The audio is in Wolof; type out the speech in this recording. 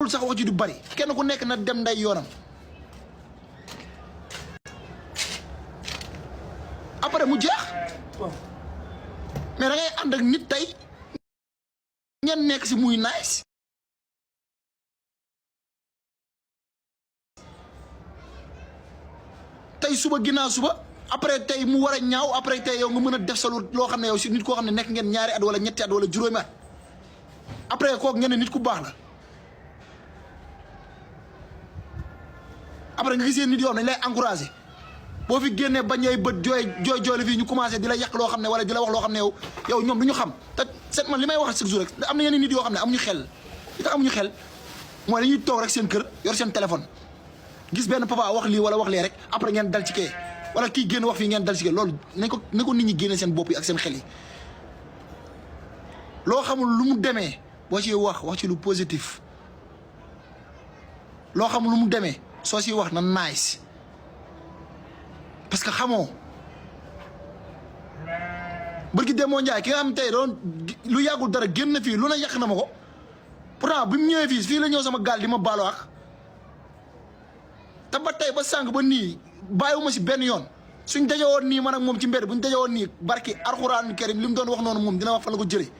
jarul sax wax ji du bari kenn ku nekk na dem nday yoonam après mu jeex mais da ngay ànd ak nit tey ngeen nekk si muy nice tey suba ginnaaw suba après tey mu war a ñaaw après tey yow nga mën a def sa loo xam ne yow si nit koo xam ne nekk ngeen ñaari at wala ñetti at wala juróomi at après kooku ngeen ne nit ku baax la après nga gisee nit yoo xam ne dañ lay encouragé boo fi génnee bañ ay bët jooy la fii ñu commencé di la yàq loo xam ne wala di la wax loo xam ne yow ñoom du ñu xam te set man li may wax chaque jour rek am na yenn nit yoo xam ne amuñu xel li tax amuñu xel mooy dañuy toog rek seen kër yor seen téléphone gis benn papa wax lii wala wax lee rek après ngeen dal ci kee wala kii génn wax fii ngeen dal ci kee loolu nañ ko nit ñi génne seen bopp yi ak seen xel yi loo xamul lu mu demee boo ciy wax ci lu positif loo xamul lu mu demee soo ciy wax na nice parce que xamoo bërki demoo Njaay ki nga xam tey doon lu yàggul dara génn fii lu na yàq na ma ko pourtant bi mu ñëwee fii la ñëw sama gaal di ma baalu ak te ba tey ba sànq ba nii bàyyiwuma si benn yoon suñ dajewoon nii man ak moom ci mbedd buñ dajewoon nii barki alxuraan karim li mu doon wax noonu moom dina wax fa la ko jëlee